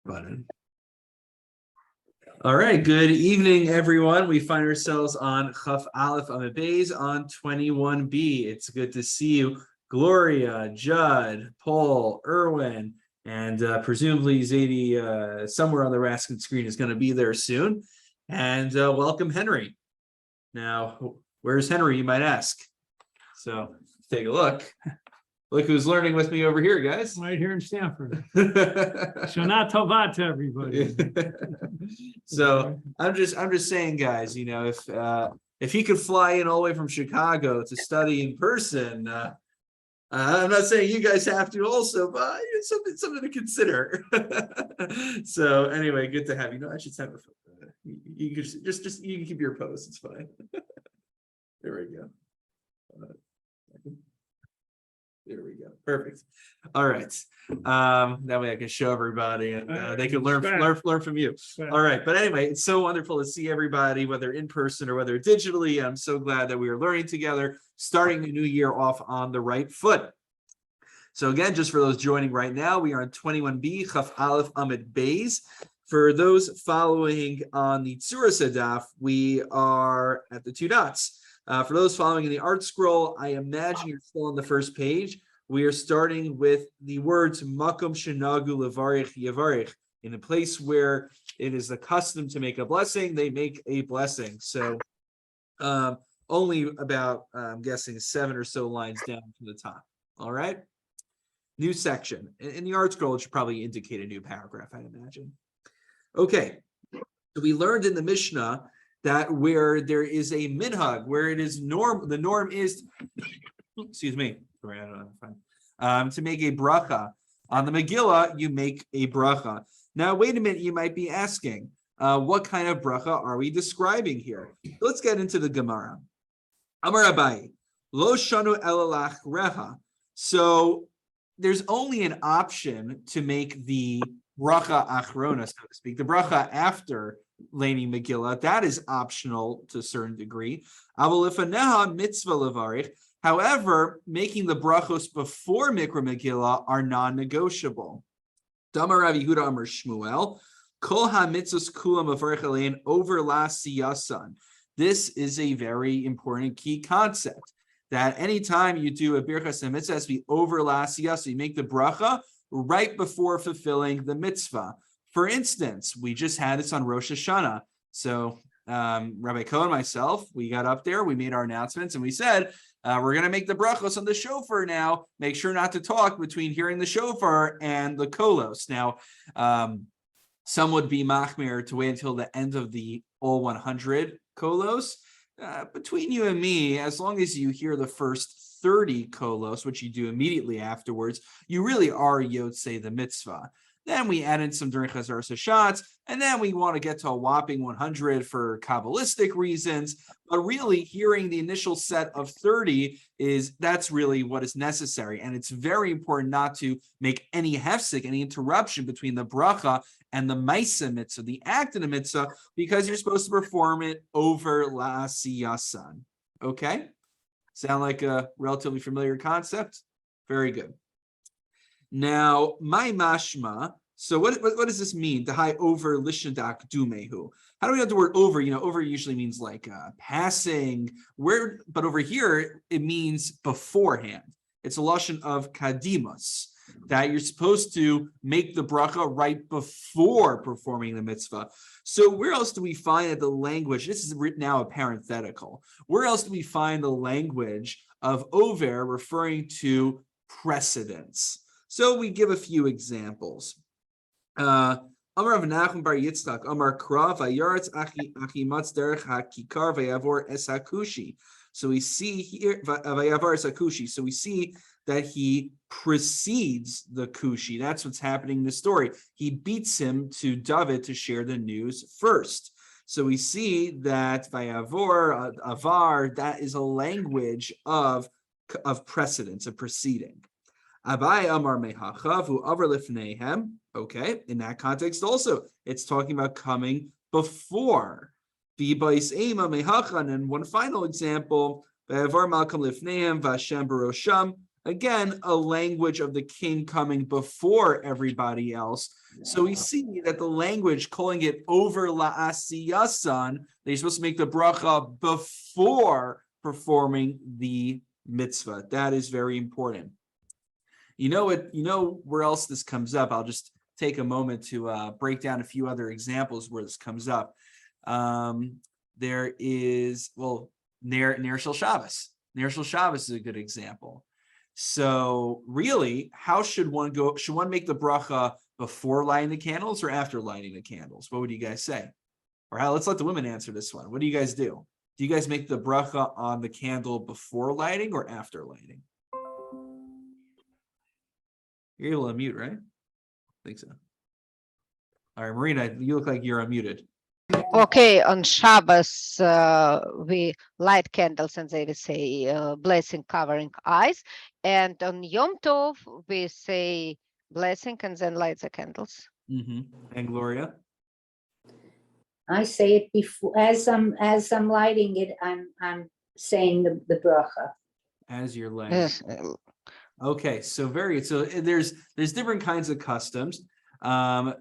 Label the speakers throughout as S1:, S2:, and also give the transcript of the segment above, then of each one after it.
S1: button. All right, good evening, everyone. We find ourselves on Chaf Aleph Amud Beis on 21b. It's good to see you, Gloria, Judd, Paul, Irwin, and presumably Zadie somewhere on the Raskin screen is going to be there soon. And welcome, Henry. Now, where's Henry, you might ask? So take a look. Look who's learning with me over here, guys.
S2: Right here in Stanford. Shana Tova to everybody.
S1: So I'm just saying, guys, you know, if he could fly in all the way from Chicago to study in person, I'm not saying you guys have to also, but it's something to consider. So anyway, good to have you. No, I should have you can just you can keep your pose. It's fine. There we go. There we go. Perfect. All right. That way I can show everybody and they can learn from you. All right. But anyway, it's so wonderful to see everybody, whether in person or whether digitally. I'm so glad that we are learning together, starting the new year off on the right foot. So again, just for those joining right now, we are on 21b, Chaf Aleph Amud Beis. For those following on the Tzura Sedaf, we are at the two dots. For those following in the art scroll, I imagine you're still on the first page. We are starting with the words Makom Shenagu Levarich Yavarich. In a place where it is the custom to make a blessing, they make a blessing. So only about, I'm guessing, 7 or so lines down from the top. All right. New section. In the art scroll, it should probably indicate a new paragraph, I imagine. Okay. So we learned in the Mishnah that where there is a minhag, where it is norm, the norm is, excuse me, sorry, I don't know, to make a bracha. On the Megillah, you make a bracha. Now, wait a minute, you might be asking, what kind of bracha are we describing here? Let's get into the Gemara. Amar Abaye, lo shanu elalach reha. So there's only an option to make the bracha achrona, so to speak, the bracha after Leni Megillah. That is optional to a certain degree. Avolifaneha mitzvah levarich. However, making the brachos before Mikra Megillah are non-negotiable. Damar Rav Yehuda Amar Shmuel, Kol ha-mitzvos kulam avarich alein over la siyasan. This is a very important key concept, that anytime you do a birchas and mitzvah, it has to be over la siyasan. You make the bracha right before fulfilling the mitzvah. For instance, we just had this on Rosh Hashanah. So Rabbi Cohen and myself, we got up there, we made our announcements, and we said, we're going to make the brachos on the shofar now. Make sure not to talk between hearing the shofar and the kolos. Now, some would be machmir to wait until the end of the all 100 kolos. Between you and me, as long as you hear the first 30 kolos, which you do immediately afterwards, you really are yotzei the mitzvah. Then we add in some during Chazar Sashatz, and then we want to get to a whopping 100 for Kabbalistic reasons. But really, hearing the initial set of 30 that's really what is necessary. And it's very important not to make any hefsek, any interruption between the bracha and the maisa mitzvah, the act in the mitzvah, because you're supposed to perform it over la siyasan. Okay? Sound like a relatively familiar concept? Very good. Now, my mashma. So what does this mean? The high over lishadak dumehu. How do we have the word over? You know, over usually means like passing. But over here it means beforehand. It's a lashon of kadimus, that you're supposed to make the bracha right before performing the mitzvah. So where else do we find that the language? This is written now a parenthetical. Where else do we find the language of over referring to precedence? So we give a few examples. Amar Rav Nachum bar Yitzchak, Amar Krav, Vayaretz Achi Matz Derech HaKikar Vayavor Es HaKushi. So we see here, Vayavor Es HaKushi. So we see that he precedes the Kushi. That's what's happening in the story. He beats him to David to share the news first. So we see that Vayavor, Avar, that is a language of precedence, of preceding. Abai Amar Mehachavu Avar Lifnehem. Okay, in that context also, it's talking about coming before. V'bais Ema Mehachan, and one final example, V'avar Malkam Lifnehem V'Hashem Barosham Again, a language of the king coming before everybody else. So we see that the language, calling it over la'asiyasan, they're supposed to make the bracha before performing the mitzvah. That is very important. You know what? You know where else this comes up? I'll just take a moment to break down a few other examples where this comes up. There is, well, Ner Shel Shabbos. Ner Shel Shabbos is a good example. So really, how should one go? Should one make the bracha before lighting the candles or after lighting the candles? What would you guys say? Or how? Let's let the women answer this one. What do you guys do? Do you guys make the bracha on the candle before lighting or after lighting? You're able to unmute, right? I think so. All right, Marina, you look like you're unmuted.
S3: Okay, on Shabbos, we light candles and they say blessing covering eyes. And on Yom Tov, we say blessing and then light the candles.
S1: And Gloria?
S4: I say it before, as I'm lighting it, I'm saying the bracha.
S1: As you're lighting. Okay, so there's different kinds of customs.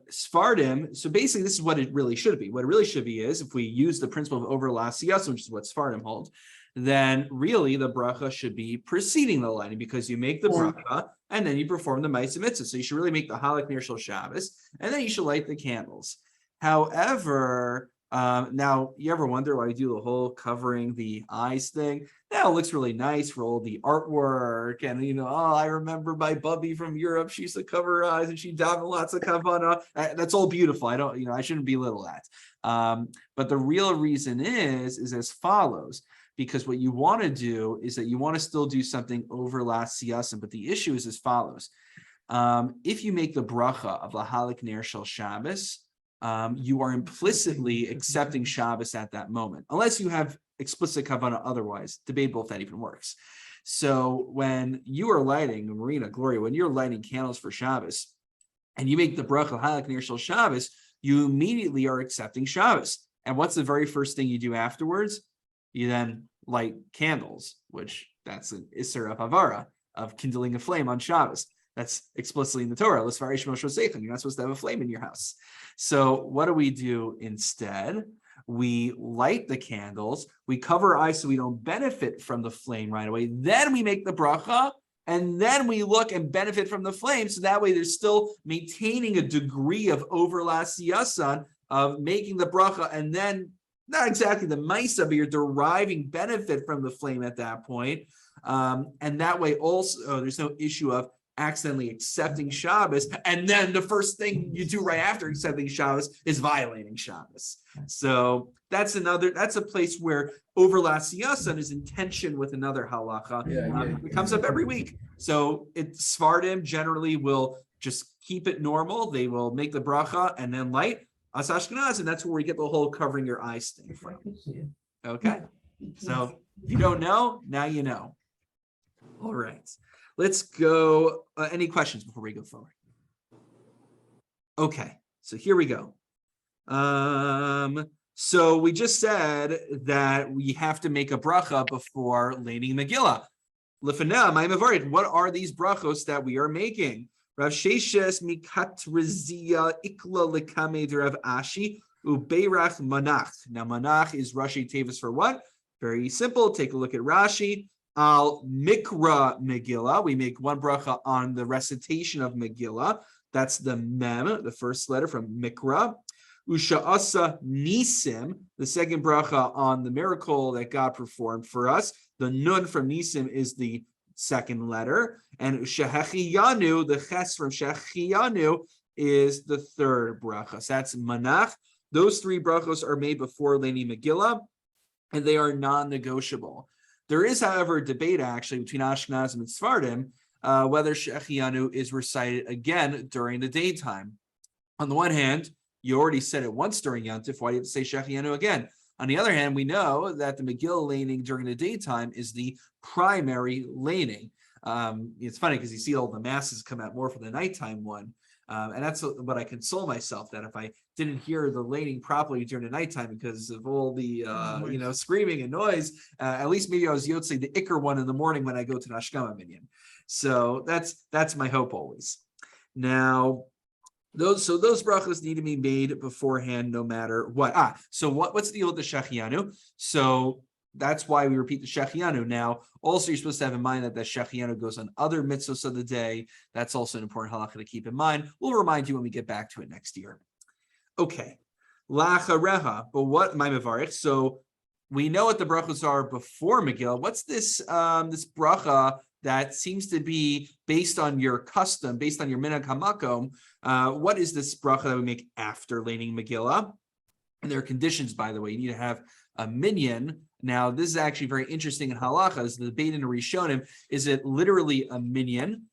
S1: Sephardim, so basically this is what it really should be. What it really should be is, if we use the principle of over la'asiyas, which is what Sephardim hold, then really the bracha should be preceding the lighting, because you make the bracha and then you perform the ma'aseh mitzvah. So you should really make the halak ner shel Shabbos, and then you should light the candles. However, now you ever wonder why we do the whole covering the eyes thing? Now it looks really nice for all the artwork, and I remember my bubby from Europe. She used to cover her eyes, and she davened lots of kavana. That's all beautiful. I shouldn't belittle that. But the real reason is as follows. Because what you want to do is that you want to still do something over last siyasim, but the issue is as follows. If you make the bracha of lahalik ner shel Shabbos, you are implicitly accepting Shabbos at that moment, unless you have explicit kavanah otherwise. Debatable if that even works. So when you are lighting, Marina, Gloria, when you're lighting candles for Shabbos, and you make the bracha halak ner shel Shabbos, you immediately are accepting Shabbos. And what's the very first thing you do afterwards? You then light candles, which that's an Isser of Havara, of kindling a flame on Shabbos. That's explicitly in the Torah. You're not supposed to have a flame in your house. So what do we do instead? We light the candles, we cover our eyes so we don't benefit from the flame right away. Then we make the bracha, and then we look and benefit from the flame. So that way there's still maintaining a degree of overlasiyasan, of making the bracha, and then not exactly the maisa, but you're deriving benefit from the flame at that point. And that way also there's no issue of accidentally accepting Shabbos, and then the first thing you do right after accepting Shabbos is violating Shabbos. So that's a place where overlasiyasan is in tension with another halacha. It comes up every week. So Sephardim generally will just keep it normal. They will make the bracha and then light. As Ashkenaz, and that's where we get the whole covering your eyes thing from. Okay, so if you don't know, now you know. All right, let's go. Any questions before we go forward? Okay, so here we go. So we just said that we have to make a bracha before lighting Megillah. Lefana, my mavarit. What are these brachos that we are making? Rav Sheshes mikat rezia ikla lekame Rav Ashi ubeirach manach. Now manach is Rashi Tevis for what? Very simple. Take a look at Rashi. Al mikra Megillah. We make one bracha on the recitation of Megillah. That's the mem, the first letter from mikra. Usha'asa nisim, the second bracha on the miracle that God performed for us. The nun from nisim is the second letter, and Shehechiyanu, the ches from Shehechiyanu, is the third bracha. So that's manach. Those three brachos are made before Leni Megillah, and they are non-negotiable. There is, however, a debate actually between Ashkenazim and Sephardim whether Shehechiyanu is recited again during the daytime. On the one hand, you already said it once during Yom Tov. Why do you have to say Shehechiyanu again? On the other hand, we know that the Megillah laning during the daytime is the primary laning. It's funny because you see all the masses come out more for the nighttime one. And that's what I console myself, that if I didn't hear the laning properly during the nighttime because of all the screaming and noise, at least maybe I was yotze the Iker one in the morning when I go to the Ashkama Minyan. So that's my hope always. Now, those brachos need to be made beforehand, no matter what. So what's the deal with the shechianu? So that's why we repeat the shechianu. Now, also you're supposed to have in mind that the shechianu goes on other mitzvahs of the day. That's also an important halakha to keep in mind. We'll remind you when we get back to it next year. Okay, lachareha. But what my mevarich? So we know what the brachos are before Megillah. What's this this bracha that seems to be based on your custom, based on your minhag hamakom? What is this bracha that we make after laning Megillah? And there are conditions, by the way. You need to have a minyan. Now, this is actually very interesting in halacha. This is the debate in the Rishonim. Is it literally a minyan,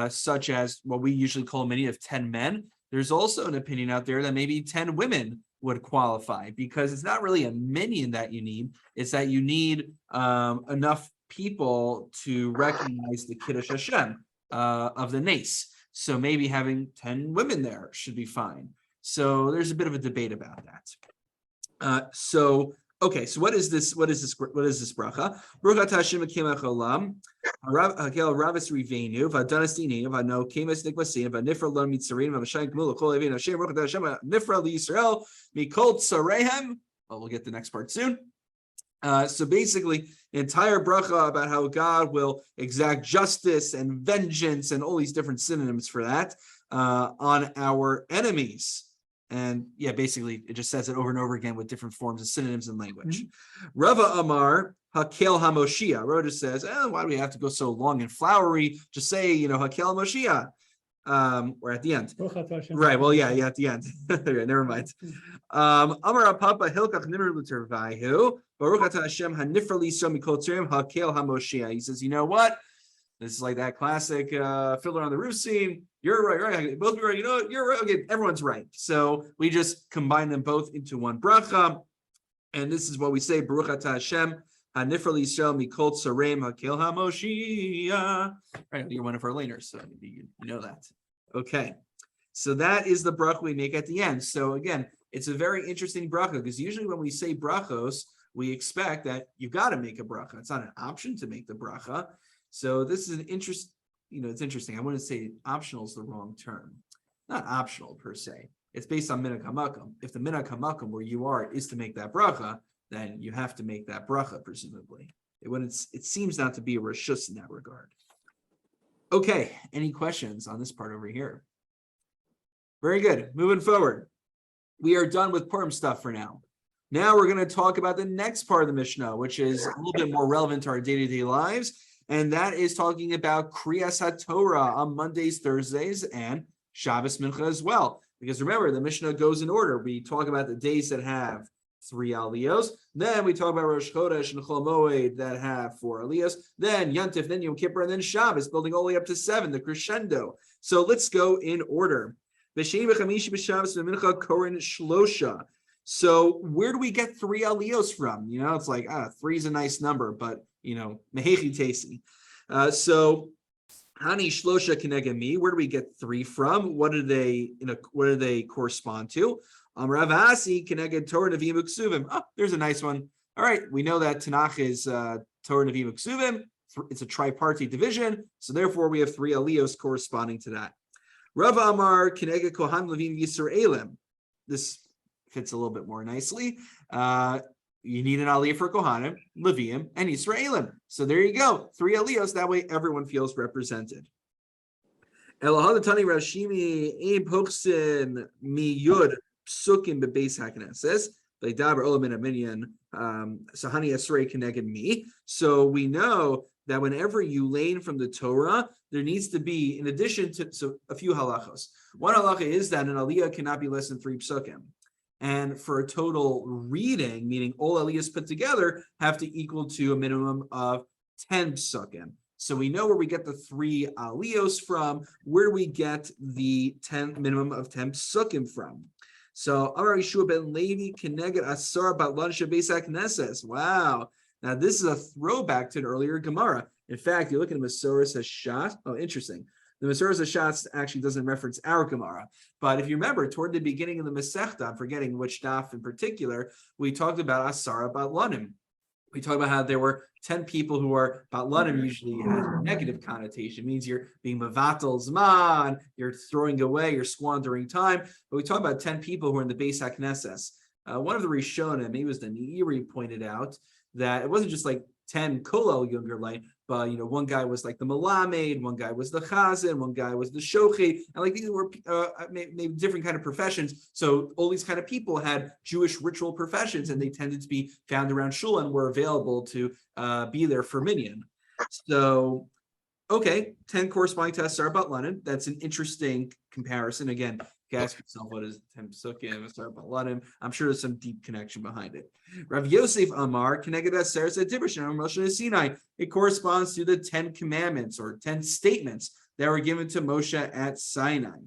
S1: such as what we usually call a minyan of 10 men? There's also an opinion out there that maybe 10 women would qualify, because it's not really a minyan that you need. It's that you need enough people to recognize the Kiddush Hashem of the nace. So maybe having 10 women there should be fine. So there's a bit of a debate about that. Okay, so what is this bracha? Baruch atah Hashem elokeinu haolam, hakel ravis rivenu, v'adanas dinenu, v'ano kemes nikmasim, v'nifra lo mitzarim, v'mashayim gmul l'kol evin Hashem, Baruch atah Hashem nifra liYisrael mikol tzareihem. Well, we'll get the next part soon. So basically, the entire bracha about how God will exact justice and vengeance and all these different synonyms for that on our enemies. And yeah, basically, it just says it over and over again with different forms of synonyms and language. Rava Amar Hakel HaMoshiach. Rava just says, why do we have to go so long and flowery? Just say, Hakel HaMoshiach. Or at the end. Right, well, yeah, at the end. Never mind. Amar Papa Hilkach Nimr Lutervaihu. Baruch atah Hashem hanifra liYisrael mikol tzarim hakel HaMoshiach. He says, you know what? This is like that classic Fiddler on the Roof scene. You're right. Both of you are right. You're right. Okay, everyone's right. So we just combine them both into one bracha. And this is what we say, Baruch atah Hashem, hanifra liYisrael mikol tzarim hakel HaMoshiach. Right, you're one of our laners, so you know that. Okay, so that is the bracha we make at the end. So again, it's a very interesting bracha, because usually when we say brachos, we expect that you've got to make a bracha. It's not an option to make the bracha. So this is an interest. It's interesting. I wouldn't say optional is the wrong term. Not optional per se. It's based on minhag hamakom. If the minhag hamakom where you are is to make that bracha, then you have to make that bracha, presumably. It seems not to be a reshus in that regard. Okay, any questions on this part over here? Very good. Moving forward. We are done with Purim stuff for now. Now we're going to talk about the next part of the Mishnah, which is a little bit more relevant to our day-to-day lives. And that is talking about Kriyas HaTorah on Mondays, Thursdays, and Shabbos Mincha as well. Because remember, the Mishnah goes in order. We talk about the days that have 3 aliyos. Then we talk about Rosh Chodesh and Chol Moed that have 4 aliyos. Then Yantif, then Yom Kippur, and then Shabbos, building all the way up to 7, the crescendo. So let's go in order. So where do we get 3 aliyos from? It's like 3 is a nice number, but mehechi tesi. So hani shlosha keneged mi. Where do we get 3 from? What do they correspond to? Rav Asi keneged Torah Nevi'im Uksuvim. Oh, there's a nice one. All right, we know that Tanakh is Torah Nevi'im Uksuvim. It's a tripartite division, so therefore we have 3 aliyos corresponding to that. Rav Amar keneged Kohan Levim Yisraelim. This fits a little bit more nicely. You need an aliyah for Kohanim, Leviim, and Yisraelim. So there you go, 3 aliyos. That way everyone feels represented. Elahadatani Rashimi Ein Pochsin Mi Yud Psukim Bebeis Hakneses Leidaber Olamin Aminyan Sahani Esrei Keneged Mi. So we know that whenever you lane from the Torah, there needs to be, in addition to a few halachos. One halacha is that an aliyah cannot be less than 3 psukim. And for a total reading, meaning all aliyahs put together, have to equal to a minimum of 10 psukim. So we know where we get the 3 aliyos from. Where do we get the minimum of 10 psukim from? So Amar Yeshua ben Levi keneged asar batlan shebeis hakneses. Wow. Now this is a throwback to an earlier Gemara. In fact, you look at the Masoras Hashat. Oh, interesting. The Masoras Hashat actually doesn't reference our Gemara. But if you remember, toward the beginning of the Masechta, I'm forgetting which daf in particular, we talked about Asara Batlanim. We talk about how there were 10 people who are batlanim, usually has a negative connotation. It means you're being mavatal zman, you're throwing away, you're squandering time. But we talk about 10 people who are in the Beis HaKnesses. One of the Rishonim, maybe it was the Neiri, pointed out that it wasn't just like 10 Kolel younger light, but one guy was like the Malamed, one guy was the Chazan, one guy was the Shochi, and like these were maybe different kind of professions. So all these kind of people had Jewish ritual professions, and they tended to be found around Shul and were available to be there for minyan. So, okay, 10 corresponding to Asar Batlanim. That's an interesting comparison. Again, you ask yourself, what is 10 Psukim, Asar Batlanim? I'm sure there's some deep connection behind it. Rav Yosef Amar, Keneged Asar Zedibrish, and Moshe Sinai. It corresponds to the 10 commandments or 10 statements that were given to Moshe at Sinai.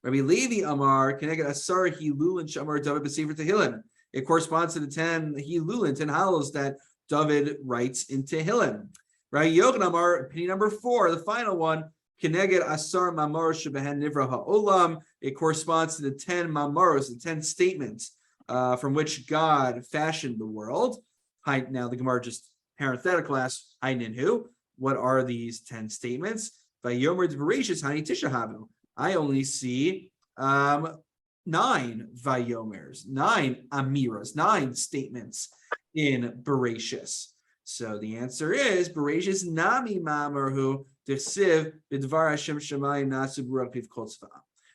S1: Rabbi Levi Amar, Keneged Asar Hilul and Shamar David B'Sefer Tehillim. It corresponds to the 10 Hilul and 10 Halos that David writes in Tehillim. Rabbi Yochanan Amar, opinion number 4, the final one, Keneged Asar Mamar Shebehen Nivra Ha'olam. It corresponds to the 10 Mamaros, the 10 statements from which God fashioned the world. Now the Gemara just parenthetical asks, what are these 10 statements? Vayomer Dvarishis Hani Tishahavu. I only see 9 Vayomers, 9 Amiras, 9 statements in Bereshis. So the answer is Bereshis Nami Mamarhu Dechsiv Bidvar Hashem Shemayim Nasu Baruch Piv Kol Tzva.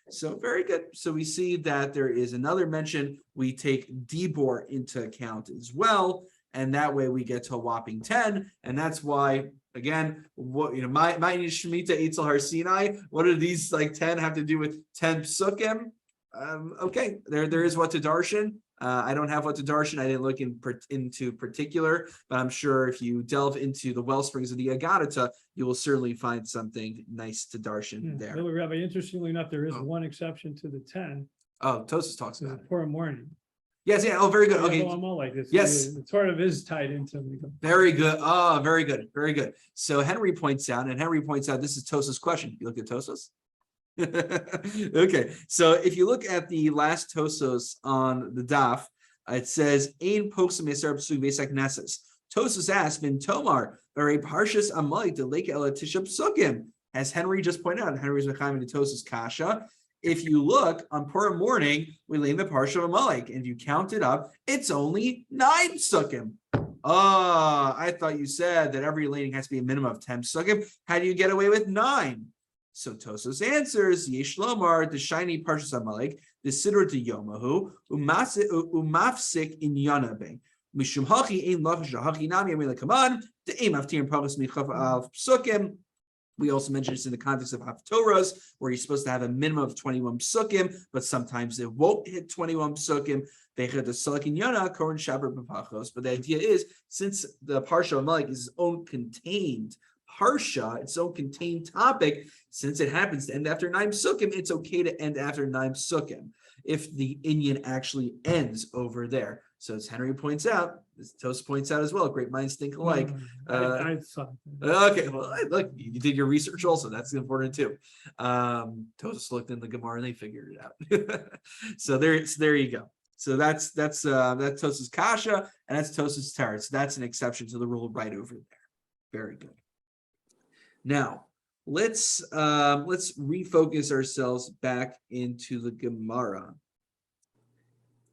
S1: So very good. So we see that there is another mention. We take Dibor into account as well, and that way we get to a whopping 10. And that's why, again, what my Shemitah Eitzel Har Sinai. What do these like 10 have to do with 10 psukim? Okay, there is what to darshan. I don't have what to darshan. I didn't look into particular, but I'm sure if you delve into the well springs of the Agadata, you will certainly find something nice to darshan there.
S2: Really, Rabbi, interestingly enough, there is one exception to the 10.
S1: Oh, Tosas talks about it.
S2: Purim morning.
S1: Yes, yeah. Oh, very good. Okay. Yes.
S2: It sort of is tied into.
S1: Very good. Oh, very good. Very good. So Henry points out, this is Tosas' question. You look at Tosas? Okay, so if you look at the last Tosos on the daf, it says Ein Posum Yisar Psug Beis HaKnesses. Tosos asked, "Bin Tomar Barei Parshas Amalek Deleke Ela Tisha Psukim." As Henry just pointed out, Henry's Mechaim and Tosos Kasha. If you look on Purim morning, we lay in the Parsha of Amalek, and if you count it up, it's only 9 psukim. Oh, I thought you said that every laning has to be a minimum of 10 psukim. How do you get away with 9? So Tosos answers, Yesh Lomar, the shiny Parshas Amalek, the Siddur de Yomahu, umafsik in Yanabe. Mishum hachi ein lach shahachi nami amila kaman, the aim after Parshas Michaf al Psukim. We also mentioned this in the context of Haftorahs, where you're supposed to have a minimum of 21 psukim, but sometimes it won't hit 21 psukim. But the idea is, since the Parsha Amalek is its own contained Parsha, its own contained topic, since it happens to end after 9 psukim, it's okay to end after 9 psukim if the Inyan actually ends over there. So as Henry points out, as Toast points out as well, great minds think alike.
S2: I saw
S1: Okay, well, look, you did your research also. That's important too. Toast looked in the Gemara and they figured it out. So there you go. So that's Toast's kasha, and that's Toast's teretz. That's an exception to the rule right over there. Very good. Now let's refocus ourselves back into the Gemara.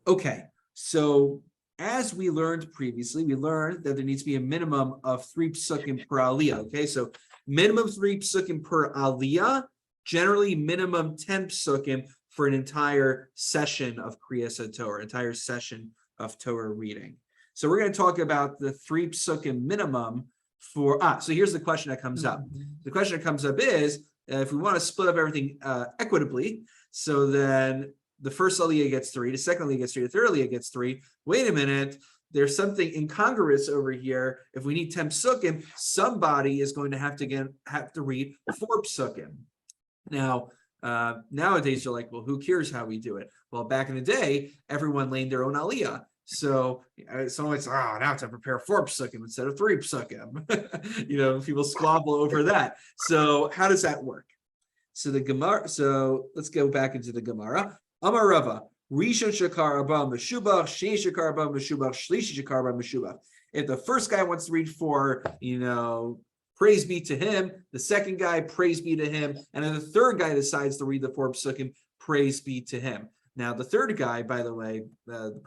S1: Okay, so as we learned previously, we learned that there needs to be a minimum of 3 psukim per aliyah. Okay, so minimum 3 psukim per aliyah, generally minimum 10 psukim for an entire session of Kriyas Torah, entire session of Torah reading. So we're going to talk about the 3 psukim minimum for, so here's the question that comes up. The question that comes up is, if we want to split up everything equitably, so then the first aliyah gets 3, the second aliyah gets 3, the third aliyah gets 3. Wait a minute, there's something incongruous over here. If we need 10 psukim, somebody is going to have to read 4 psukim. Now, nowadays you're like, well, who cares how we do it? Well, back in the day, everyone laid their own aliyah. So someone's now I have to prepare 4 psukim instead of 3 psukim. People squabble over that. So how does that work? So the Gemara. So let's go back into the Gemara. Amar Rava, Rishon shakar abba meshubach, sheni shakar abba meshubach, shlishi shakar abba meshubach. If the first guy wants to read 4, praise be to him. The second guy, praise be to him. And then the third guy decides to read the 4 psukim, praise be to him. Now, the third guy, by the way, the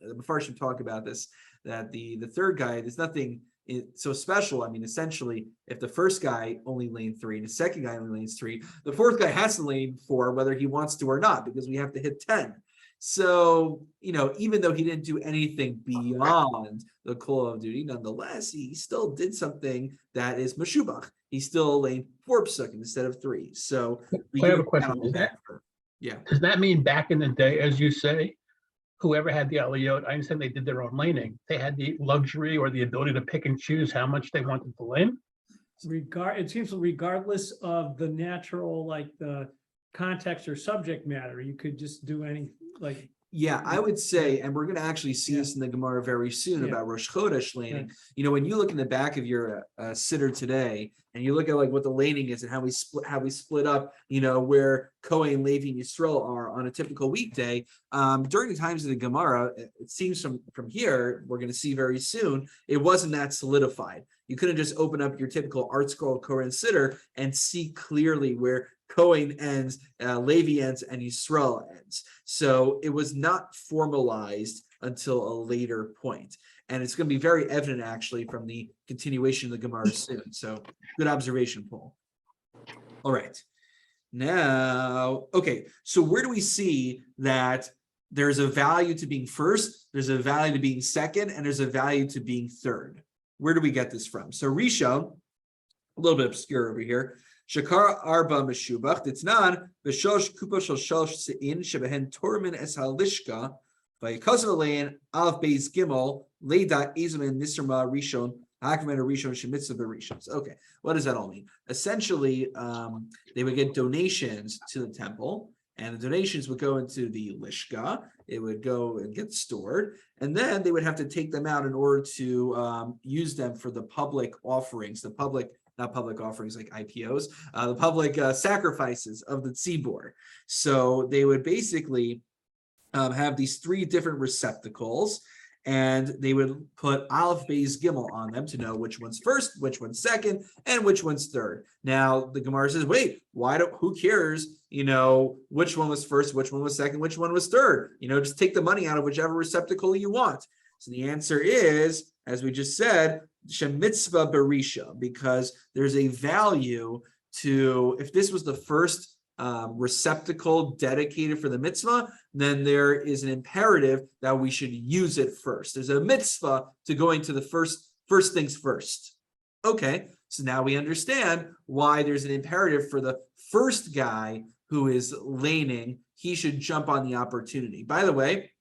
S1: Mefarshim talk about this, that the third guy, there's nothing so special. I mean, essentially, if the first guy only laned 3 and the second guy only lanes 3, the fourth guy has to lane 4 whether he wants to or not, because we have to hit 10. So, even though he didn't do anything beyond the call of duty, nonetheless, he still did something that is meshubach. He still laned 4 psukim instead of 3. So
S5: I have a question.
S1: Yeah.
S5: Does that mean back in the day, as you say, whoever had the aliyot, I understand they did their own laning, they had the luxury or the ability to pick and choose how much they wanted to lane?
S2: It seems regardless of the natural, like the context or subject matter, you could just do any, like.
S1: Yeah, I would say, and we're going to actually see this in the Gemara very soon about Rosh Chodesh laning. When you look in the back of your sitter today, and you look at like what the laning is and how we split up, where Kohen, Levi, and Yisrael are on a typical weekday. During the times of the Gemara, it seems from here, we're going to see very soon, it wasn't that solidified. You couldn't just open up your typical art scroll Kohen sitter and see clearly where Kohen ends, Levi ends, and Yisrael ends. So it was not formalized until a later point. And it's going to be very evident, actually, from the continuation of the Gemara soon. So good observation, Paul. All right. Now, okay, so where do we see that there's a value to being first, there's a value to being second, and there's a value to being third? Where do we get this from? So Rishon, a little bit obscure over here. Shakar arba meshubach ditnan v'shosh kupa shel shosh sein shebehen tormin es halishka v'yikasav alein av beis gimel leida ezamen nisrma rishon hakmen rishon shemitzvah berishons. Okay, what does that all mean? Essentially, they would get donations to the temple, and the donations would go into the lishka. It would go and get stored, and then they would have to take them out in order to use them for the public offerings, not public offerings like IPOs, the public sacrifices of the tzibor. So they would basically have these 3 different receptacles, and they would put Aleph, Beis, Gimel on them to know which one's first, which one's second, and which one's third. Now the Gemara says, wait, who cares, which one was first, which one was second, which one was third? Just take the money out of whichever receptacle you want. So the answer is, as we just said, Shemitzvah Berisha, because there's a value to, if this was the first receptacle dedicated for the mitzvah, then there is an imperative that we should use it first. There's a mitzvah to going to the first things first. Okay, so now we understand why there's an imperative for the first guy who is laning, he should jump on the opportunity. By the way,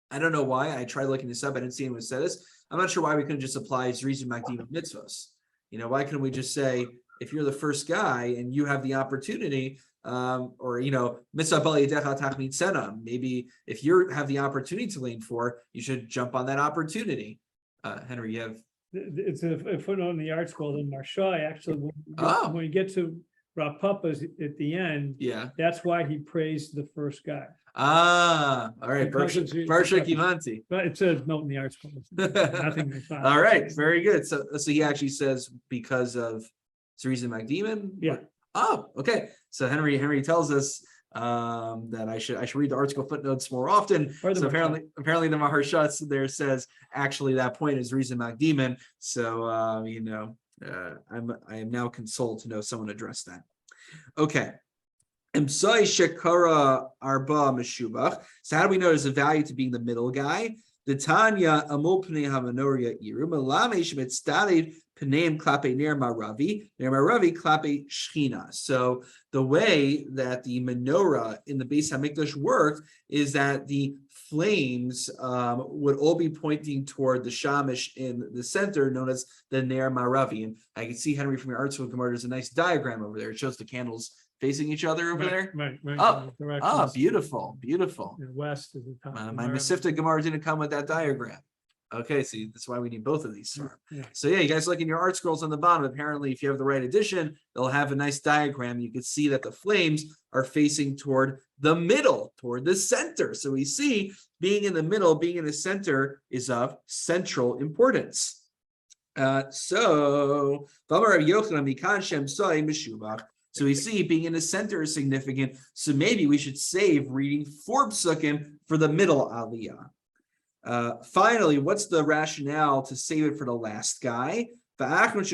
S1: I don't know why, I tried looking this up, I didn't see anyone say this. I'm not sure why we couldn't just apply Zrizim Makdim mitzvahs. Why couldn't we just say, if you're the first guy and you have the opportunity, mitzvah bali yedecha tachmid senam, maybe if you have the opportunity to lane 4, you should jump on that opportunity. Henry, you have.
S2: It's a footnote in the art scroll in Marshai, actually, when you get to Rav Papa's at the end, that's why he praised the first guy. All right.
S1: Barsha Kivanti.
S2: But it says note in the art scroll. Nothing.
S1: All right, very good. So he actually says because of Zrizim Magdiman.
S2: Yeah.
S1: Oh, okay. So Henry tells us that I should read the article footnotes more often. So apparently the Maharsha there says actually that point is Zrizim Magdiman. So I am now consoled to know someone addressed that. Okay. Emsai Shekara Arba Meshubach. So how do we know there's a value to being the middle guy? The Tanya Amul Pnei Hamanoria Iru Malame Shemitzdarid Pneim Klape Ner Maravi Klape Shchina. So the way that the menorah in the Beis Hamikdash worked is that the flames would all be pointing toward the shamish in the center, known as the Ner Maravi. And I can see, Henry, from your art school Gemara, there's a nice diagram over there. It shows the candles facing each other over there.
S2: Right.
S1: Oh, beautiful.
S2: The west is the top.
S1: My Masifta Gemara didn't come with that diagram. Okay, see, that's why we need both of these.
S2: Yeah.
S1: So yeah, you guys look in your art scrolls on the bottom. Apparently, if you have the right edition, they'll have a nice diagram. You can see that the flames are facing toward the middle, toward the center. So we see being in the middle, being in the center is of central importance. So we see being in the center is significant. So maybe we should save reading 4 psukim for the middle aliyah. Finally, what's the rationale to save it for the last guy? Because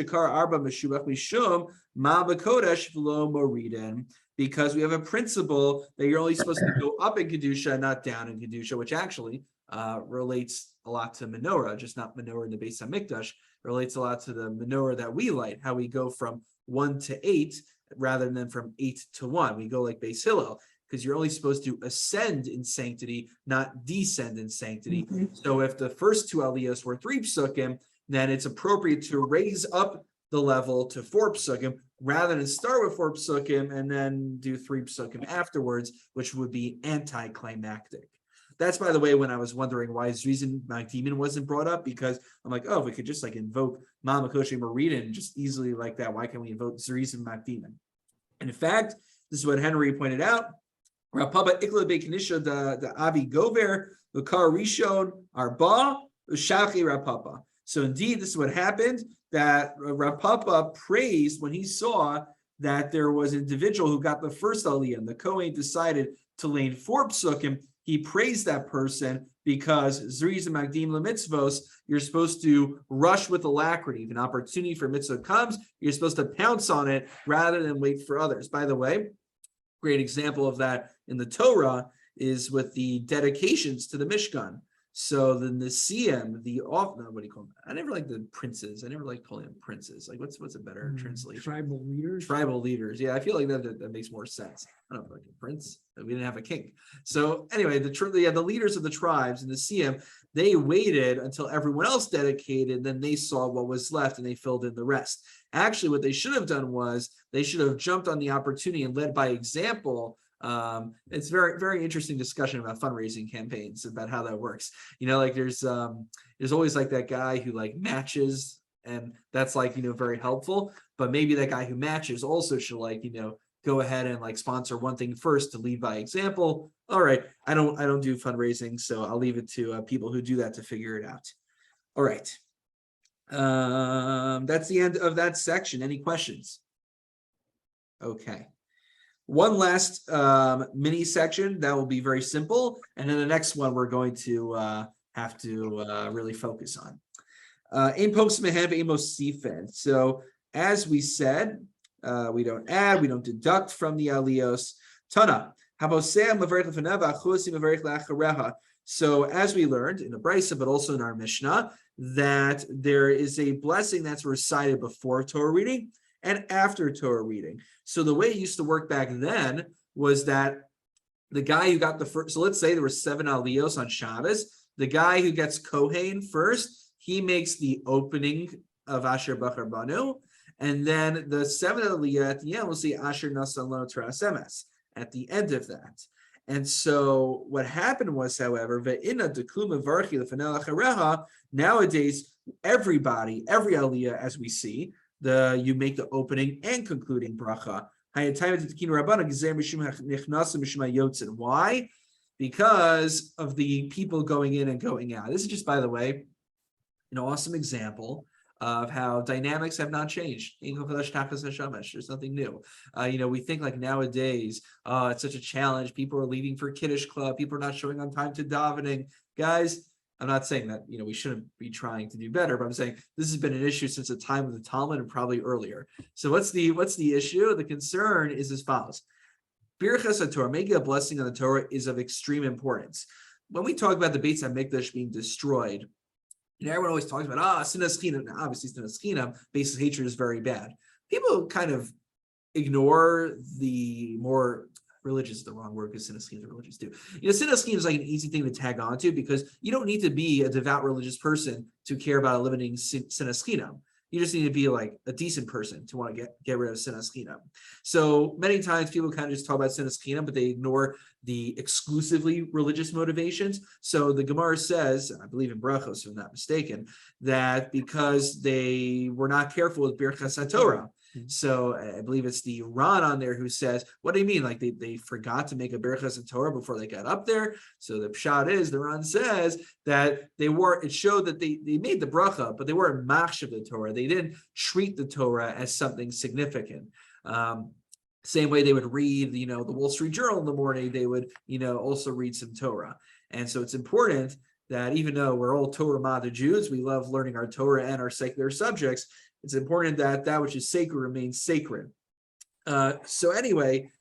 S1: we have a principle that you're only supposed to go up in Kedusha, not down in Kedusha, which actually relates a lot to menorah, just not menorah in the Beis HaMikdash, relates a lot to the menorah that we light, how we go from 1 to 8 rather than from 8 to 1. We go like Beis Hillel, because you're only supposed to ascend in sanctity, not descend in sanctity. So if the first 2 aliyos were 3 psukim, then it's appropriate to raise up the level to 4 psukim rather than start with 4 psukim and then do 3 psukim afterwards, which would be anticlimactic. That's, by the way, when I was wondering why Zrizim Magdimin wasn't brought up, because I'm like, oh, if we could just like invoke Ma'amakoshe Maridin just easily like that, why can't we invoke Zrizim Magdimin? And in fact, this is what Henry pointed out. Rapapa Ikla Bekinisha the Avi Gover, the Kar Rishon, Arba, Ushaki Rapapa. So indeed, this is what happened, that Rapapa praised when he saw that there was an individual who got the first aliyah, and the Kohen decided to lane 4 psukim. He praised that person because Zrizim Magdim LeMitzvos, you're supposed to rush with alacrity. If an opportunity for mitzvah comes, you're supposed to pounce on it rather than wait for others. By the way, great example of that in the Torah is with the dedications to the Mishkan. So the Nesiim, what do you call them? I never like the princes. I never like calling them princes. Like what's a better translation?
S2: Tribal leaders.
S1: Tribal leaders. Yeah, I feel like that makes more sense. I don't know, like a prince. We didn't have a king. So anyway, the leaders of the tribes and the Nesiim, they waited until everyone else dedicated, then they saw what was left and they filled in the rest. Actually, what they should have done was they should have jumped on the opportunity and led by example. It's very, very interesting discussion about fundraising campaigns, about how that works. Like there's always like that guy who like matches, and that's like, very helpful, but maybe that guy who matches also should like, go ahead and like sponsor one thing first to lead by example. All right. I don't do fundraising, so I'll leave it to people who do that to figure it out. All right. That's the end of that section. Any questions? Okay. One last mini section that will be very simple, and then the next one we're going to have to really focus on. So as we said, we don't add, we don't deduct from the aliyos. Tana. So as we learned in the Brisa, but also in our Mishnah, that there is a blessing that's recited before Torah reading and after Torah reading. So the way it used to work back then was that the guy who got the first, so let's say there were 7 aliyos on Shabbos, the guy who gets Kohen first, he makes the opening of Asher Bachar Banu, and then the 7th aliyah at the end, we'll see Asher Nasan Lo Torah Semes at the end of that. And so what happened was, however, nowadays, everybody, every aliyah, as we see, you make the opening and concluding bracha. Why? Because of the people going in and going out. This is just, by the way, an awesome example of how dynamics have not changed. There's nothing new. We think like nowadays, it's such a challenge. People are leaving for Kiddush Club. People are not showing on time to davening. Guys, I'm not saying that, we shouldn't be trying to do better, but I'm saying this has been an issue since the time of the Talmud and probably earlier. So what's the issue? The concern is as follows. Birchas HaTorah, making a blessing on the Torah, is of extreme importance. When we talk about the Beis HaMikdash being destroyed, everyone always talks about, sinas chinam. Now, obviously, sinas chinam, basis hatred is very bad. People kind of ignore the more religious is the wrong word, because sinas chinam is religious too. Sinas chinam is like an easy thing to tag onto, because you don't need to be a devout religious person to care about eliminating sinas chinam. You just need to be like a decent person to want to get rid of sinas chinam. So many times people kind of just talk about sinas chinam, but they ignore the exclusively religious motivations. So the Gemara says, I believe in Brachos, if I'm not mistaken, that because they were not careful with Birchas HaTorah. So I believe it's the Ron on there who says, what do you mean? Like they forgot to make a Birchas HaTorah before they got up there. So the pshat is, the Ron says that it showed that they made the bracha, but they weren't machshav the Torah. They didn't treat the Torah as something significant. Same way they would read, the Wall Street Journal in the morning, they would, also read some Torah. And so it's important that even though we're all Torah Mother Jews, we love learning our Torah and our secular subjects, it's important that that which is sacred remains sacred. So anyway,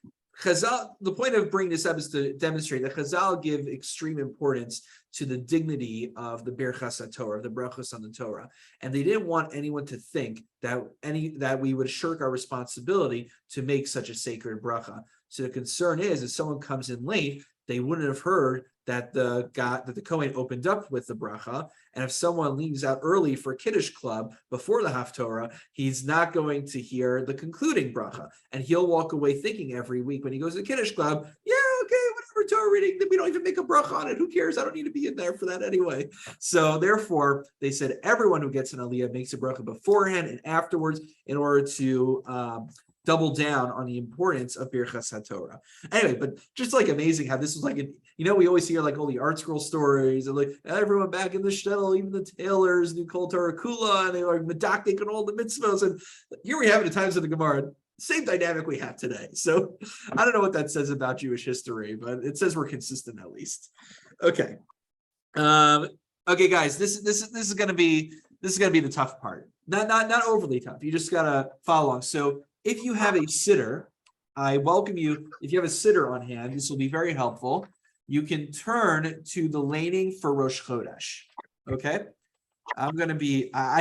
S1: Chazal, the point of bringing this up is to demonstrate that Chazal give extreme importance to the dignity of the Birchas HaTorah, of the brachos on the Torah, and they didn't want anyone to think that we would shirk our responsibility to make such a sacred bracha. So the concern is, if someone comes in late, they wouldn't have heard that the Kohen opened up with the bracha, and if someone leaves out early for Kiddush Club before the Haftorah, he's not going to hear the concluding bracha, and he'll walk away thinking every week when he goes to Kiddush Club, yeah, okay, whatever Torah reading, we don't even make a bracha on it. Who cares? I don't need to be in there for that anyway. So therefore, they said everyone who gets an aliyah makes a bracha beforehand and afterwards in order to double down on the importance of Birchas HaTorah. Anyway, but just like amazing how this was like, we always hear like all the art scroll stories and like everyone back in the shtetl, even the tailors, knew Kol Torah Kula, and they were medactic and all the mitzvahs. And here we have it at times of the Gemara, same dynamic we have today. So I don't know what that says about Jewish history, but it says we're consistent at least. Okay. Okay, guys, this is gonna be the tough part. Not overly tough. You just gotta follow along. So if you have a sitter, I welcome you. If you have a sitter on hand, this will be very helpful. You can turn to the laning for Rosh Chodesh. Okay, I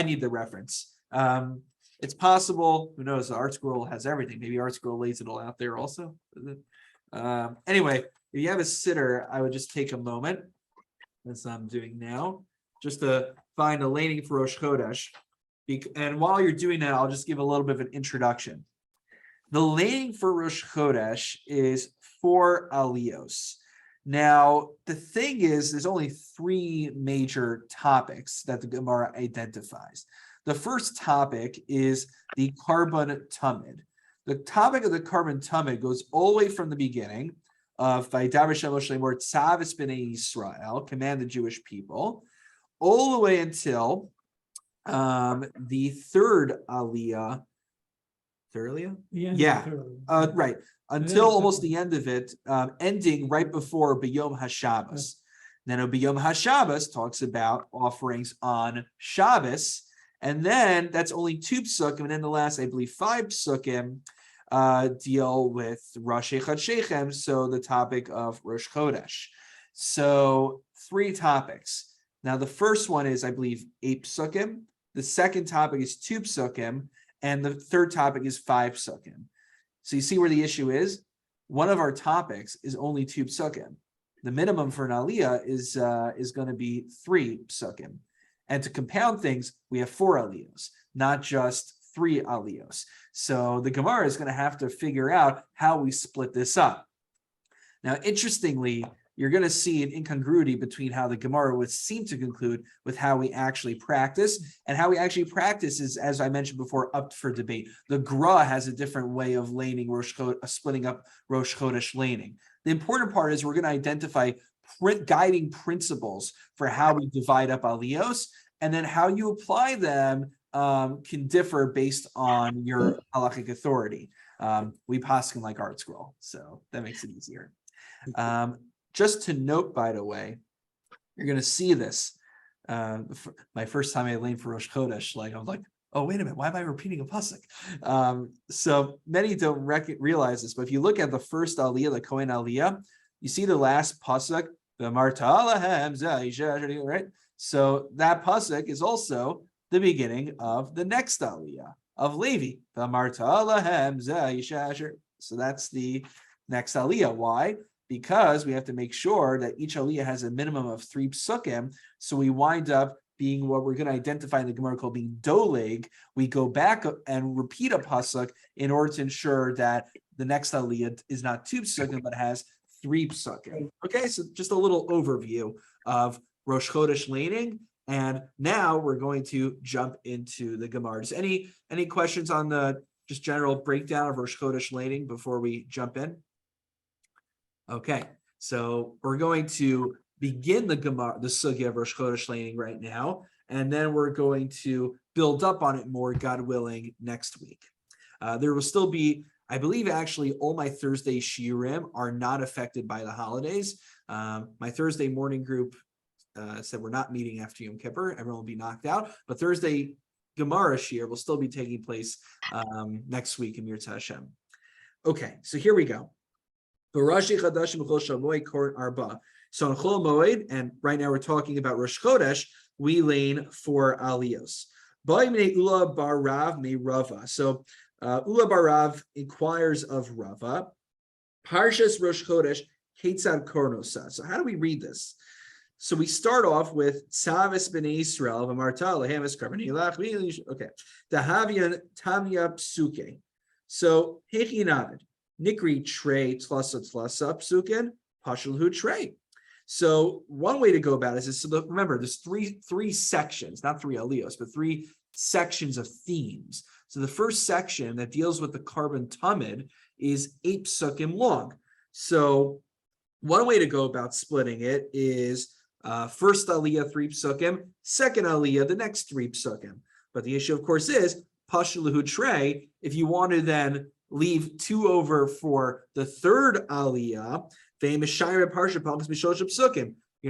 S1: need the reference. It's possible. Who knows? The Art Scroll has everything. Maybe Art Scroll lays it all out there also. Anyway, if you have a sitter, I would just take a moment, as I'm doing now, just to find a laning for Rosh Chodesh. And while you're doing that, I'll just give a little bit of an introduction. The laning for Rosh Chodesh is 4 aliyos. Now, the thing is, there's only 3 major topics that the Gemara identifies. The first topic is the Karban Tamid. The topic of the Karban Tamid goes all the way from the beginning of Vayidaber Shem Moshe Lemor Tzavis B'nei Yisrael, command the Jewish people, all the way until the third aliyah. Right. Until almost the end of it, ending right before B'Yom HaShabbos. Then B'Yom HaShabbos talks about offerings on Shabbos, and then that's only 2 psukim, and then the last, I believe, 5 psukim deal with Rosh Chodeshechem, so the topic of Rosh Chodesh. So 3 topics. Now the first one is, I believe, 8 psukim. The second topic is 2 psukim. And the third topic is 5 psukim. So you see where the issue is? One of our topics is only 2 psukim. The minimum for an aliyah is going to be 3 psukim. And to compound things, we have 4 aliyos, not just 3 aliyos. So the Gemara is going to have to figure out how we split this up. Now, interestingly, you're going to see an incongruity between how the Gemara would seem to conclude with how we actually practice, and how we actually practice is, as I mentioned before, up for debate. The Gra has a different way of laning splitting up Rosh Chodesh laning. The important part is we're going to identify guiding principles for how we divide up aliyos, and then how you apply them can differ based on your halachic authority. We paskin like Art Scroll, so that makes it easier. Just to note, by the way, you're going to see this. My first time I laned for Rosh Chodesh, I'm like, oh, wait a minute, why am I repeating a pasuk? So many don't realize this, but if you look at the first aliyah, the Kohen aliyah, you see the last pasuk, the Marta Alahem, right? So that pasuk is also the beginning of the next aliyah of Levi, the Marta Alahem. So that's the next aliyah. Why? Because we have to make sure that each aliyah has a minimum of 3 psukim, so we wind up being what we're going to identify in the Gemara called being doleg, we go back and repeat a pasuk in order to ensure that the next aliyah is not 2 psukim, but has 3 psukim. Okay, so just a little overview of Rosh Chodesh laning. And now we're going to jump into the Gemara. Just any questions on the just general breakdown of Rosh Chodesh laning before we jump in? Okay, so we're going to begin the Gemara, the sugya of Rosh Chodesh laning right now, and then we're going to build up on it more, God willing, next week. There will still be, I believe, actually, all my Thursday shiurim are not affected by the holidays. My Thursday morning group said we're not meeting after Yom Kippur. Everyone will be knocked out. But Thursday Gemara shiur will still be taking place next week in Mirza Hashem. Okay, so here we go. So on Chol Moed, and right now we're talking about Rosh Chodesh, we lane for aliyos. Ula bar Rav me Rava. So Ula bar Rav inquires of Rava. Parshas Rosh Chodesh Ketzad Kornosa. So how do we read this? So we start off with Tzavis B'nei Yisrael v'Marta lehemes karbanilach. Okay, Dahavian Tamya Psuke. So Hechi Navid Nikri Trey Tlasa Psuken Pashulhu Trey. So one way to go about it is remember there's three sections, not 3 aliyos, but 3 sections of themes. So the first section that deals with the carbon Talmud is 8 psukim long. So one way to go about splitting it is first aliyah 3 psukim, second aliyah the next 3 psukim. But the issue, of course, is pashuluhu trey. If you want to then leave 2 over for the third aliyah, you're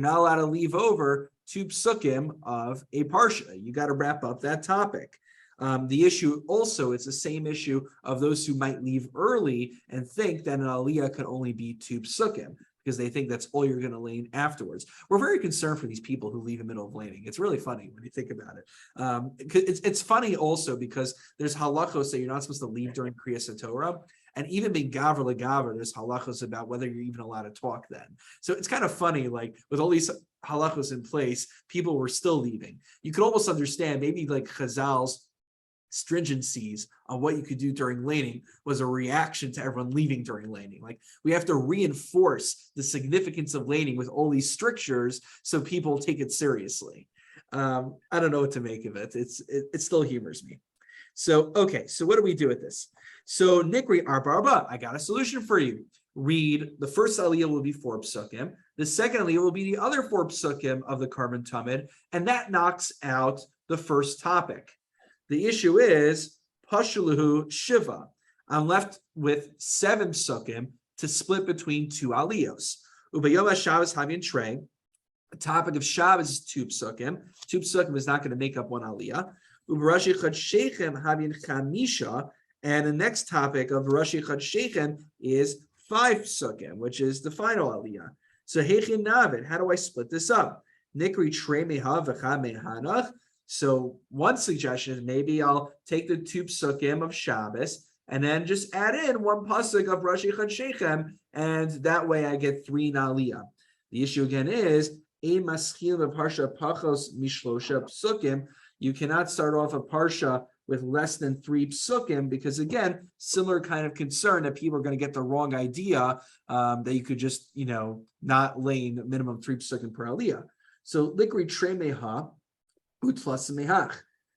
S1: not allowed to leave over 2 psukim of a parsha. You got to wrap up that topic. The issue also, it's the same issue of those who might leave early and think that an aliyah can only be 2 psukim, because they think that's all you're going to lane afterwards. We're very concerned for these people who leave in the middle of laning. It's really funny when you think about it. It's funny also because there's halachos that you're not supposed to leave during Kriyas HaTorah. And even being gaver legaver, there's halachos about whether you're even allowed to talk then. So it's kind of funny, like with all these halachos in place, people were still leaving. You could almost understand maybe like Chazal's stringencies on what you could do during laning was a reaction to everyone leaving during laning. Like we have to reinforce the significance of laning with all these strictures so people take it seriously. I don't know what to make of it. It still humors me. So, okay, so what do we do with this? So Nikri Arba, I got a solution for you. Read the first aliyah will be 4 psukim. The second aliyah will be the other 4 psukim of the carbon Talmud, and that knocks out the first topic. The issue is Pashuluhu Shiva. I'm left with 7 psukim to split between 2 aliyos. Ubayom HaShabbos Havin Trey. The topic of Shabbos is 2 psukim. 2 psukim is not going to make up 1 aliyah. Ubarashi Chad Shechem Havin Chamisha. And the next topic of Rashi Chad Shechem is 5 psukim, which is the final aliyah. So Hechin Navid, how do I split this up? Nikri Trey Meha V'cha Mehanach. So one suggestion is maybe I'll take the 2 psukim of Shabbos and then just add in 1 pasuk of Rashi Chad Shechem, and that way I get 3 aliyah. The issue again is a maschil of parsha pachos mishlosha psukim. You cannot start off a parsha with less than 3 psukim because again, similar kind of concern that people are going to get the wrong idea that you could just not lane minimum 3 psukim per aliyah. So likri tremeha.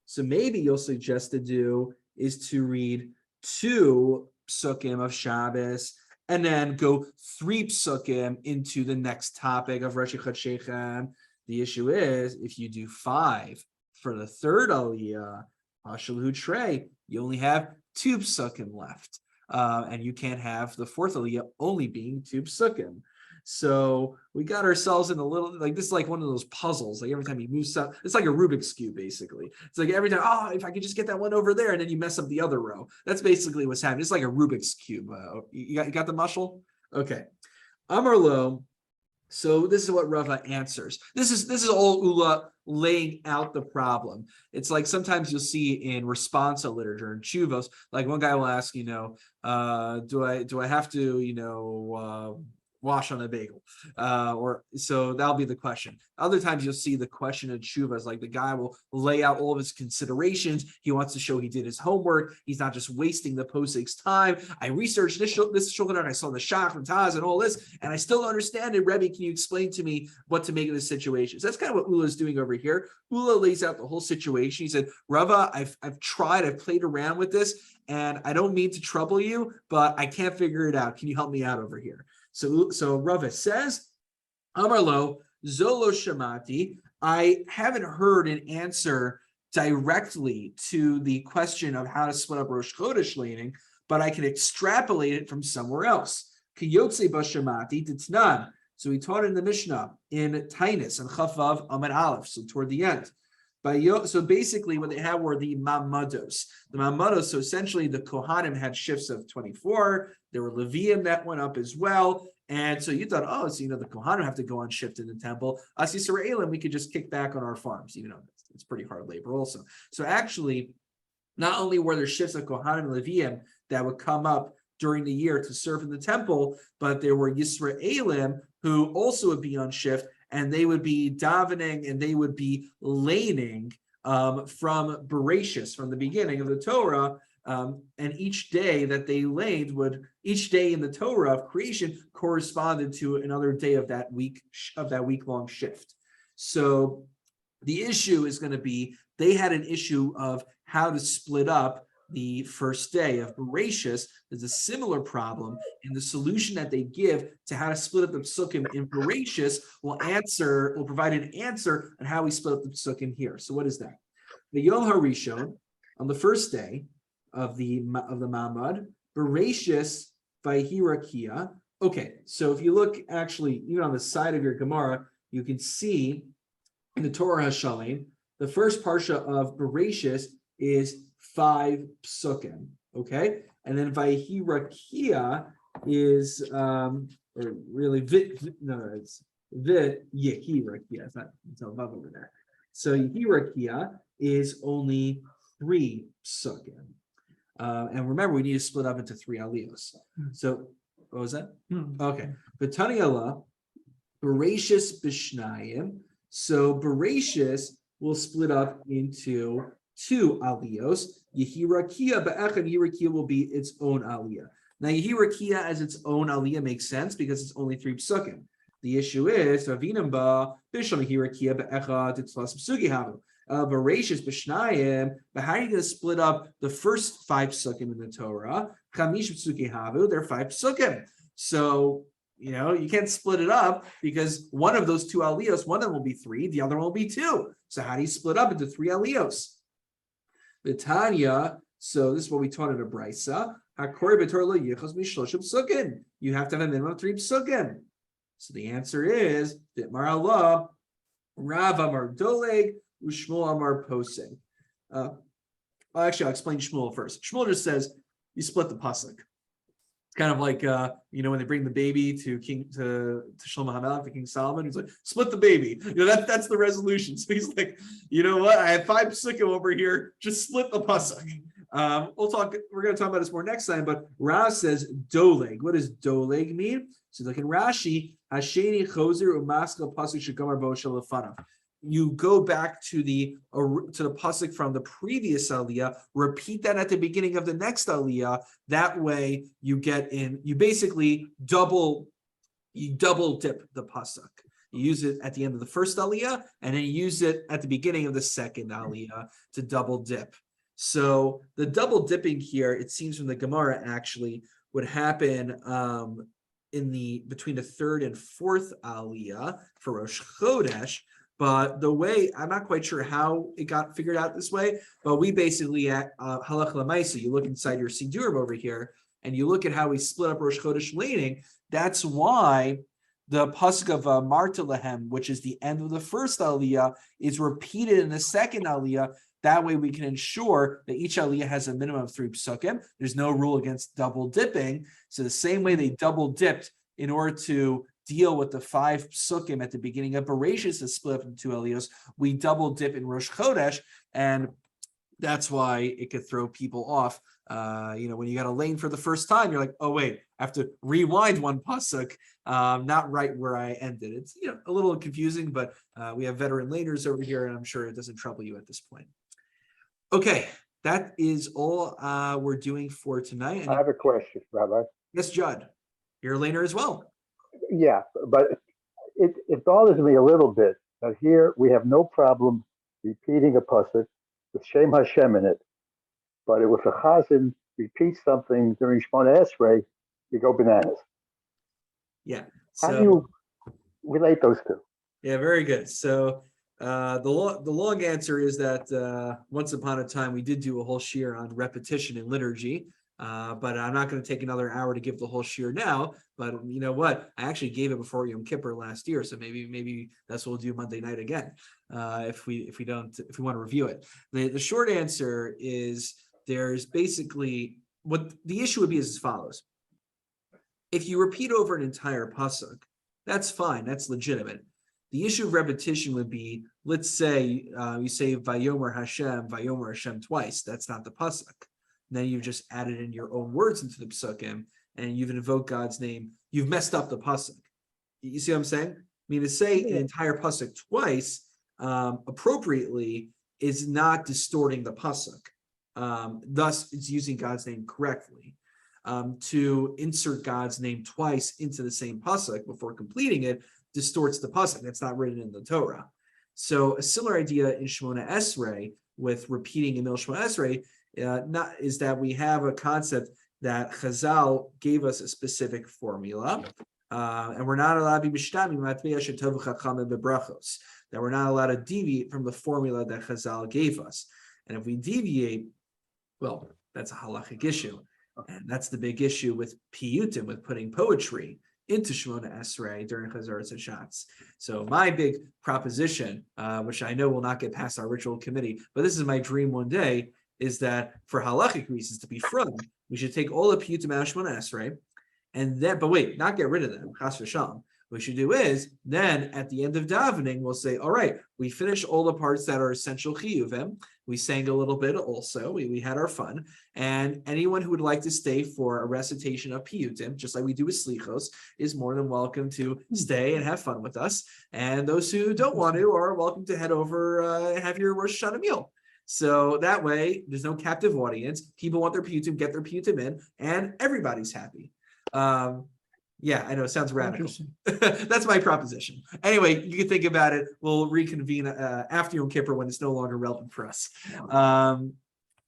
S1: So maybe you'll suggest to do is to read 2 psukim of Shabbos and then go 3 psukim into the next topic of Rashi Chad Shechem. The issue is if you do 5 for the third aliyah, Pashulhu Trey, you only have 2 psukim left, and you can't have the 4th aliyah only being 2 psukim. So we got ourselves in a little, like this is like one of those puzzles. Like every time you move stuff, it's like a Rubik's Cube, basically. It's like every time, if I could just get that one over there, and then you mess up the other row. That's basically what's happening. It's like a Rubik's Cube. You got the mushal? Okay. Amarlo. So this is what Rava answers. This is all Ula laying out the problem. It's like sometimes you'll see in responsa literature and chuvos, like one guy will ask, do I have to, wash on a bagel. Or so that'll be the question. Other times you'll see the question in Tshuva is like the guy will lay out all of his considerations. He wants to show he did his homework. He's not just wasting the posik's time. I researched this shulchan, I saw the Shach from Taz and all this, and I still don't understand it. Rebbe, can you explain to me what to make of this situation? So that's kind of what Ula is doing over here. Ula lays out the whole situation. He said, Rava, I've tried, I've played around with this, and I don't mean to trouble you, but I can't figure it out. Can you help me out over here? So Rava says, Amarlo, Zolo Shamati, I haven't heard an answer directly to the question of how to split up Rosh Chodesh laning, but I can extrapolate it from somewhere else. Kiyotze Bashamati Titnan. So he taught in the Mishnah in Tainus and Chavav Amid Aleph, so toward the end. So basically what they had were the mamados. The mamados, so essentially the Kohanim had shifts of 24. There were Levium that went up as well. And so you thought, oh, so the Kohanim have to go on shift in the temple. Us Yisraelim, we could just kick back on our farms, even though it's pretty hard labor also. So actually, not only were there shifts of Kohanim and Levium that would come up during the year to serve in the temple, but there were Yisraelim who also would be on shift, and they would be davening and they would be laning from Bereshis, from the beginning of the Torah. And each day that they laned each day in the Torah of creation corresponded to another day of that week-long shift. So the issue is going to be, they had an issue of how to split up the first day of Bereshis. There's a similar problem, and the solution that they give to how to split up the psukim in Bereshis will provide an answer on how we split up the psukim here. So what is that? The Yom HaRishon, on the first day of the Mamad, Bereshis Vayhirakia. Okay, so if you look actually even on the side of your Gemara, you can see in the Torah HaShalim, the first parsha of Bereshis is 5 psukim, okay? And then Vayhirakia is it's Yehirakia. It's not above over there. So Yehirakia is only 3 psukim. And remember, we need to split up into 3 aliyos. So what was that? Okay. V'tani Allah, Bereshis Bishnayim. So Bereshis will split up into 2 aliyos. Yehirakia Ba'ech, and Yehirakia will be its own aliyah. Now Yehirakia as its own aliyah makes sense because it's only 3 psukim. The issue is Ravinam Ba Bishlam Yehirakia Ba'echa Titzlas Psugi Havu. Bereshis B'shnayim, but how are you going to split up the first 5 psukim in the Torah? Chamish Psuki Havu, they're 5 psukim. So, you can't split it up because one of those 2 aliyos, one of them will be 3, the other one will be 2. So how do you split up into 3 aliyos? Tanya, so this is what we taught in a brisa. You have to have a minimum of 3 psukim. So the answer is Ditmar Allah, Rav Amar Doleg, Ushmuel Amar Poseg. Actually, I'll explain Shmuel first. Shmuel just says you split the pasuk. It's kind of like when they bring the baby to Shlomo HaMelech, to King Solomon, he's like, split the baby. That's the resolution. So he's like, you know what? I have 5 psukim over here. Just split the pasuk. We're going to talk about this more next time. But Rav says doleg. What does doleg mean? So like in Rashi, Hasheni Choser Umaskal Pasuk Shegamar Bo Shalafanav. You go back to the pasuk from the previous aliyah, repeat that at the beginning of the next aliyah. That way you basically double dip the pasuk. You use it at the end of the first aliyah, and then you use it at the beginning of the second aliyah to double dip. So the double dipping here, it seems from the Gemara actually, would happen between the 3rd and 4th aliyah for Rosh Chodesh. But the way, I'm not quite sure how it got figured out this way, but we basically at Halach L'Maisa, you look inside your Sidurim over here, and you look at how we split up Rosh Chodesh laning. That's why the pasuk of Marta Lehem, which is the end of the first aliyah, is repeated in the second aliyah. That way we can ensure that each aliyah has a minimum of 3 psukim. There's no rule against double dipping. So the same way they double dipped in order to deal with the 5 psukim at the beginning of Bereshis is split up into 2 aliyos, we double dip in Rosh Chodesh, and that's why it could throw people off. When you got a lane for the first time, you're like, oh wait, I have to rewind 1 pasuk not right where I ended. It's a little confusing, but we have veteran laners over here, and I'm sure it doesn't trouble you at this point. Okay, that is all we're doing for tonight.
S6: I have a question, Rabbi.
S1: Yes, Judd, you're a laner as well.
S6: Yeah, but it bothers me a little bit that here we have no problem repeating a pasuk with Shem Hashem in it, but if a chazan repeats something during Shemona Esrei, you go bananas.
S1: Yeah.
S6: How do you relate those two?
S1: Yeah, very good. So the long answer is that once upon a time we did do a whole shiur on repetition in liturgy, but I'm not going to take another hour to give the whole shiur now. But you know what? I actually gave it before Yom Kippur last year, so maybe that's what we'll do Monday night again if we want to review it. The short answer is there's basically what the issue would be is as follows. If you repeat over an entire pasuk, that's fine, that's legitimate. The issue of repetition would be, let's say you say Vayomer Hashem twice. That's not the pasuk. Then you've just added in your own words into the psukim, and you've invoked God's name. You've messed up the pasuk. You see what I'm saying? I mean, to say an entire pasuk twice appropriately is not distorting the pasuk. Thus, it's using God's name correctly. To insert God's name twice into the same pasuk before completing it distorts the pasuk. That's not written in the Torah. So a similar idea in Shemona Esrei with repeating Emil Shemona Esrei is that we have a concept that Chazal gave us a specific formula, and we're not allowed to be mishtami that we're not allowed to deviate from the formula that Chazal gave us. And if we deviate, well, that's a halachic issue. And that's the big issue with piyutim, with putting poetry into Shemona Esrei during Chazaras Hashatz. So my big proposition, which I know will not get past our ritual committee, but this is my dream one day, is that for halachic reasons, to be from, we should take all the piyutim out of Shemona Esrei, and then, but wait, not get rid of them, chas v'shalom. What we should do is, then at the end of davening, we'll say, all right, we finished all the parts that are essential chiyuvim. We sang a little bit also. We had our fun. And anyone who would like to stay for a recitation of piyutim, just like we do with slichos, is more than welcome to stay and have fun with us. And those who don't want to are welcome to head over and have your Rosh Hashanah meal. So that way, there's no captive audience. People want their piyutim, get their piyutim in, and everybody's happy. Yeah, I know it sounds radical. That's my proposition. Anyway, you can think about it. We'll reconvene after Yom Kippur when it's no longer relevant for us. All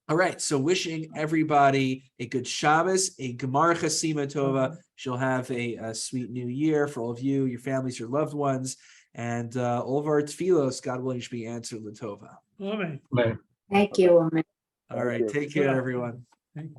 S1: right, so wishing everybody a good Shabbos, a Gemar Chasima Tova. She'll have a sweet new year for all of you, your families, your loved ones, and all of our tefillos, God willing, should be answered L'Tova.
S2: Amen.
S5: Amen.
S4: Thank you.
S1: All right, take care, everyone.
S2: Thank you.